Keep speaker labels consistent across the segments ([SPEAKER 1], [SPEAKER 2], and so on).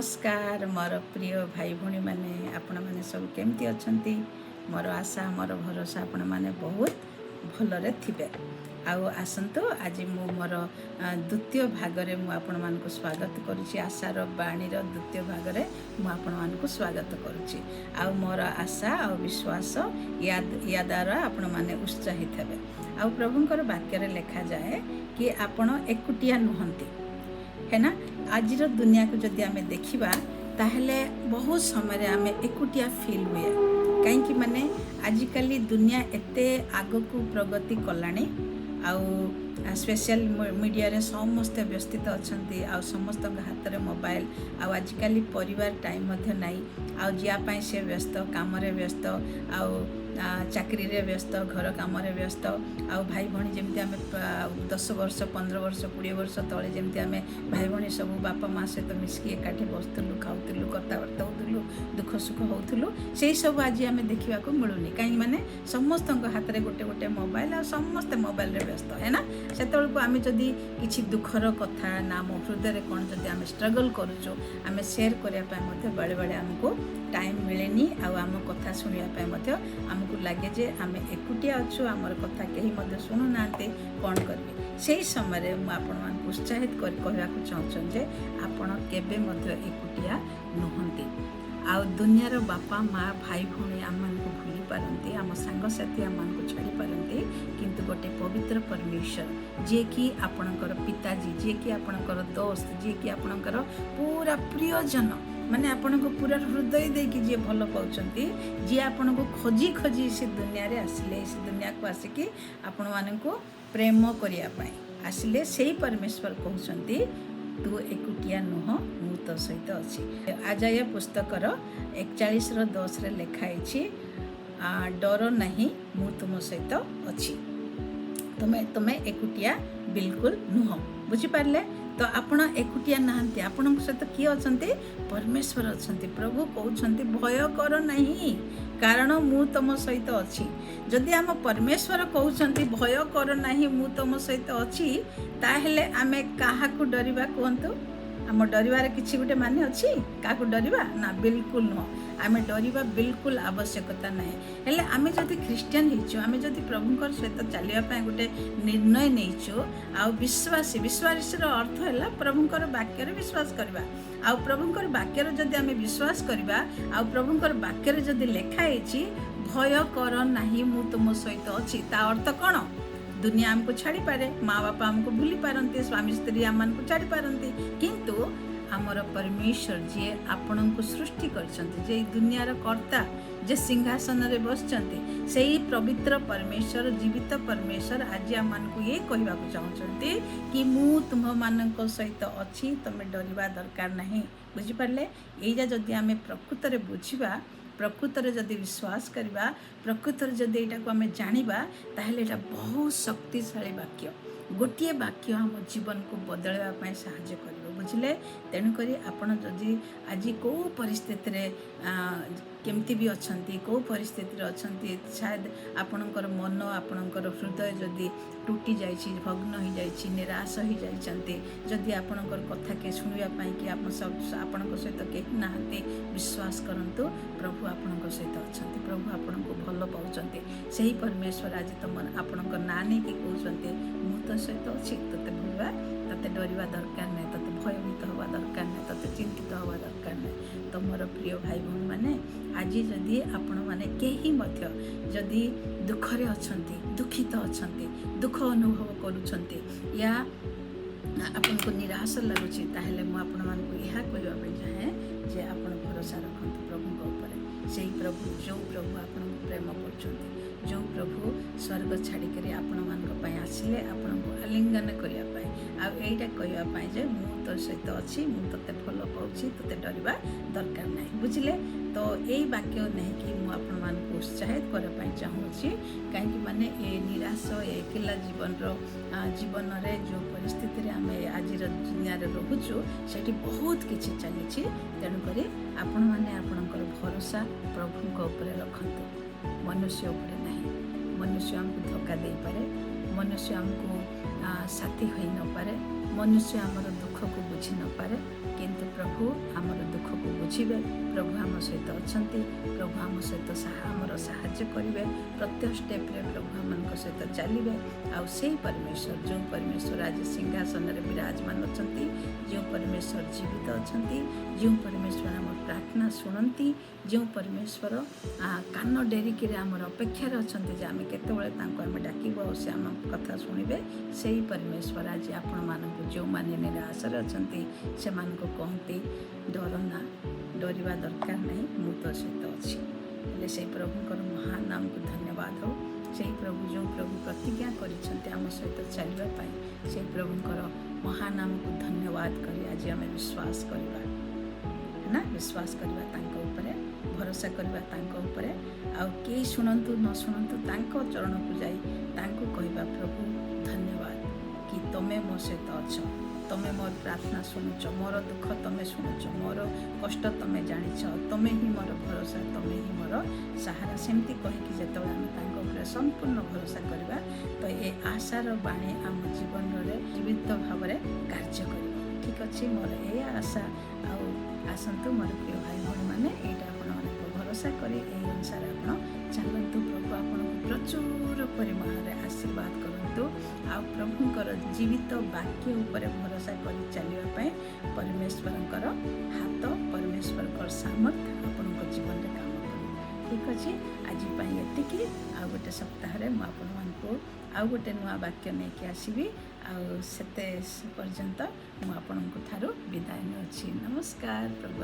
[SPEAKER 1] नमस्कार मोर प्रिय भाई भौणी मैंने आपण मैंने सब केमती अच्छा मोर आशा मोर भरोसा आपण मैंने बहुत भलरे थिबे। आउ आसतु आज मु मोर द्वितीय भागरे मु आपण मानकु स्वागत करुछि। आशार बाणीर द्वितीय भागरे मु आपण मानकु स्वागत करुछि। आउ मोर आशा और विश्वास या द्वारा आपण माने उत्साहित हेबे। आउ प्रभुंकर वाक्य लेखा जाए कि आपण एकुटिया नुहंती है ना। आज दुनिया को जदि आमे देखिबा ताहले बहुत समय आमे एकुटिया फील हुए कहीं माने आजिकली दुनिया एते आगकू प्रगति कलानी आउ स्पेशल मीडिया रे समस्त व्यस्तित अछंती आउ समस्त हाथ रे मोबाइल आउ आजिकली परिवार टाइम मध्य नाही आउ जिया पाई से व्यस्त काम रे व्यस्त आउ चाकरी रे व्यस्त घर काम रे व्यस्त आउ भाई भणी जेमती आमे 10 वर्ष 15 वर्ष 20 वर्ष तले जेमती आमे भाई भणी सब बापा माँ सहित मिसकी एकाठी बसुलु खाऊलु कथबार्ता होलु दुख सुख होलु से सब आज आमे देखा को मिलूनी कहीं माने समस्त हाथ में गोटे गोटे मोबाइल आ समस्त मोबाइल रे व्यस्त है ना। से आम जदि किसी दुखर कथा ना मो हृदय कौन जदि आम स्ट्रगल करुचु आम सेयार करने बेले बेले आमको टाइम मिलेनी आम कथा शुणा आमको लगे जे आम एकुटिया अच्छु आमर कथा कहीं शुणु ना कौन करेंगे से समय मुझे उत्साहित कहवा चाहूँ जे आपण केबे एकुटिया नुहंती आउ दुनियार बापा माँ भाई भौणी आम भूली पारती आम सांगसाथी आम छाड़ी पारती किंतु गोटे पवित्र परमेश्वर जे कि आपणकर पिताजी जे कि आपणकर दोस्त जे कि आपणकर पूरा प्रियजन माने आपण को पूरा हृदय देकी जे भल पाउछंती जे आपण को खोजी खोजी से दुनिया रे आसिले से दुनिया को आसिकी आपण मान को प्रेम करिया पाई आसिले सेही परमेश्वर कहउछंती तू एकुटिया नुह मु तो सहित अछि। आजाया पुस्तकर 41:10 रे लिखाई डर नहीं मु तुम सहित अछि। तुम्हें एकुटिया बिल्कुल नुह बुझी पारले। तो आपण एकुटिया नहांती आपण सहित किए अछंती परमेश्वर अछंती। प्रभु कहउछंती भय कर नहीं कारण मु तुम सहित अछि। जदि आम परमेश्वर कहउछंती भय कर नहीं मु तुम सहित अछि ताहेले आमे काहाकू डरिबा कहंतु। आम डरिबार किछि गुटे माने अछि काहाकू डरिबा ना बिल्कुल नुह। आमे डरिबा बिल्कुल आवश्यकता नहीं हेले आमे जदि ख्रिस्टियन हिचु आमे जदि प्रभुंकर सहित चलिया पाए गुटे निर्णय नैचु आ विश्वासर अर्थ है प्रभुंकर वाक्य रे विश्वास करबा आ प्रभुंकर वाक्य रे जदि आमे विश्वास करबा आ प्रभुंकर वाक्य रे जदि लेखा हेछि भय कर नाही मु तुम सहित अछि ता अर्थ कोन। दुनिया हमको छाड़ी पारे माँ बापा हमको भूली पारती स्वामी स्त्री आम को छाड़ी पारती किंतु आमर परमेश्वर जी आपण को सृष्टि करछंती जे दुनियार कर्ता जे सिंहासन रे बसचंती से ही पवित्र परमेश्वर जीवित परमेश्वर आज आम को ये कहवा चाहते कि मु तुम मान सहित अच्छी तुम्हें डरवा दरकार नहीं बुझी पारले। एजा जदि आम प्रकृत रे बुझिबा प्रकृत रे जदि विश्वास करबा प्रकृत रे जदि एटा को आम जानिबा ताहेले एटा बहुत शक्तिशाली वाक्य गोटे वाक्य आम जीवन को बदलवा पाए सहायता कर बुझले। तेणुक आपण जदि आज कौ परिस्थिति रे केमती भी अछंती कौ परिस्थिति रे अछंती शायद आपणकर मन आपणकर हृदय जदि टूटी जाइछि भग्न हो जाइछि निराश हो जाइछंती जदि आपणकर कथा के सुनिया पाई कि आप सब आपणक सहित केही नाहंती विश्वास करंतु प्रभु आपणक सहित अछंती प्रभु आपणको भल पाउछंती सेही परमेश्वर आज तुम आपणक ना नै कि कहउछंती मु तो सहित अछि तते भूलवा तते डरिवा दरकार नै तते भयभीत हवा दरकार नै तते चिंतित हवा दरकार नै। तो मोर प्रिय भाई भौणी माने आज जदि आपण माने केही मध्य जदि दुखरे अछंती दुखित अछंती दुख अनुभव करूछंती या आपन को निराश लागुछि ताहेले मु आपण मान को यहा कहबा पे चाहे जे आपण भरोसा रखंतु प्रभु को ऊपर सेही प्रभु जो प्रभु आपण को प्रेम करछंती जो प्रभु स्वर्ग छाड़ी करी आपण मान को पय आसिले आपण को आलिंगन करिया पाए आ एटा कहबा पाए जे मु तो सहित अछि मु तते भल पाउछि तते डरिबा दरकार नाही बुझिले। तो यही वाक्य नहीं कि मु आपण मान को उत्साहित कर पाए चाहूँगी कहीं माने ए निराश एकेला जीवन रे जो परिस्थिति रे आमे आज दुनिया रे रहूचु सेठी बहुत किछि चलीछि। तेणुक आपण माने आपणकर भरोसा प्रभु को ऊपर रखंतु मनुष्य ऊपर नहीं। मनुष्य हमको धोखा दे पारे मनुष्य हमको साथी होई न पारे मनुष्य आमर दुख ଦୁଃଖକୁ ବୁଝି ନପାରେ, କିନ୍ତୁ ପ୍ରଭୁ ଆମର ଦୁଃଖକୁ ବୁଝିବେ। ପ୍ରଭୁ ଆମ ସହିତ ଅଛନ୍ତି। ପ୍ରଭୁ ଆମ ସହିତ ଆମର ସାହାଯ୍ୟ କରିବେ। ପ୍ରତ୍ୟେକ ଷ୍ଟେପ୍ରେ ପ୍ରଭୁ ଆମମାନଙ୍କ ସହିତ ଚାଲିବେ। ଆଉ ସେଇ ପରମେଶ୍ୱର, ଯେଉଁ ପରମେଶ୍ୱର ଆଜି ସିଂହାସନରେ ବିରାଜମାନ ଅଛନ୍ତି, ଯେଉଁ ପରମେଶ୍ୱର ଜୀବିତ ଅଛନ୍ତି, ଯେଉଁ ପରମେଶ୍ୱର ଆମର ପ୍ରାର୍ଥନା ଶୁଣନ୍ତି, ଯେଉଁ ପରମେଶ୍ୱର କାନ ଡେରିକିରି ଆମର ଅପେକ୍ଷାରେ ଅଛନ୍ତି ଯେ ଆମେ କେତେବେଳେ ତାଙ୍କୁ ଆମେ ଡାକିବୁ ଆଉ ସେ ଆମ କଥା ଶୁଣିବେ, ସେଇ ପରମେଶ୍ୱର ଆଜି ଆପଣମାନଙ୍କୁ, ଯେଉଁମାନେ ନିରାଶରେ ଅଛନ୍ତି ସେମାନଙ୍କୁ କହନ୍ତି ଡର ନା, ଡରିବା ଦରକାର ନାହିଁ, ମୁଁ ତ ସହିତ ଅଛି। ହେଲେ ସେଇ ପ୍ରଭୁଙ୍କର ମହାନ ନାମକୁ ଧନ୍ୟବାଦ ହଉ। ସେଇ ପ୍ରଭୁ, ଯେଉଁ ପ୍ରଭୁ ପ୍ରତିଜ୍ଞା କରିଛନ୍ତି ଆମ ସହିତ ଚାଲିବା ପାଇଁ, ସେଇ ପ୍ରଭୁଙ୍କର ମହାନ ନାମକୁ ଧନ୍ୟବାଦ କରି ଆଜି ଆମେ ବିଶ୍ୱାସ କରିବା ନା, ବିଶ୍ୱାସ କରିବା ତାଙ୍କ ଉପରେ, ଭରସା କରିବା ତାଙ୍କ ଉପରେ। ଆଉ କେହି ଶୁଣନ୍ତୁ ନ ଶୁଣନ୍ତୁ, ତାଙ୍କ ଚରଣକୁ ଯାଇ ତାଙ୍କୁ କହିବା ପ୍ରଭୁ ଧନ୍ୟବାଦ କି ତମେ ମୋ ସହିତ ଅଛ, ତମେ ମୋର ପ୍ରାର୍ଥନା ଶୁଣୁଛ, ମୋର ଦୁଃଖ ତମେ ଶୁଣୁଛ, ମୋର କଷ୍ଟ ତମେ ଜାଣିଛ, ତମେ ହିଁ ମୋର ଭରସା, ତମେ ହିଁ ମୋର ସାହାରା। ସେମିତି କହିକି ଯେତେବେଳେ ଆମେ ତାଙ୍କ ଉପରେ ସମ୍ପୂର୍ଣ୍ଣ ଭରସା କରିବା, ତ ଏ ଆଶାର ବାଣୀ ଆମ ଜୀବନରେ ଜୀବିତ ଭାବରେ କାର୍ଯ୍ୟ କରିବ। ଠିକ୍ ଅଛି, ମୋର ଏଇଆ ଆଶା। ଆଉ ଆସନ୍ତୁ ମୋର ପ୍ରିୟ ଭାଇ ଭଉଣୀମାନେ, ଏଇଟା ଆପଣମାନଙ୍କୁ ଭରସା କରି ଏହି ଅନୁସାରେ ଆପଣ ଚାଲନ୍ତୁ। ପ୍ରଭୁ ଆପଣଙ୍କୁ ପ୍ରଚୁର ପରିମାଣରେ ଆଶୀର୍ବାଦ କରନ୍ତୁ। ଆଉ ପ୍ରଭୁଙ୍କର ଜୀବିତ ବାକ୍ୟ ଉପରେ ଭରସା କରି ଚାଲିବା ପାଇଁ ପରମେଶ୍ୱରଙ୍କର ହାତ, ପରମେଶ୍ୱରଙ୍କର ସାମର୍ଥ୍ୟ ଆପଣଙ୍କ ଜୀବନରେ କାମ କରିବ। ଠିକ୍ ଅଛି, ଆଜି ପାଇଁ ଏତିକି। ଆଉ ଗୋଟେ ସପ୍ତାହରେ ମୁଁ ଆପଣମାନଙ୍କୁ ଆଉ ଗୋଟେ ନୂଆ ବାକ୍ୟ ନେଇକି ଆସିବି। ଆଉ ସେତେ ପର୍ଯ୍ୟନ୍ତ ମୁଁ ଆପଣଙ୍କ ଠାରୁ ବିଦାୟ ନେଉଛି। ନମସ୍କାର। ପ୍ରଭୁ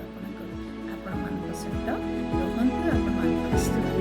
[SPEAKER 1] ଆପଣମାନଙ୍କ ସହିତ ରୁହନ୍ତୁ, ଆପଣମାନଙ୍କୁ ଆଶୀର୍ବାଦ।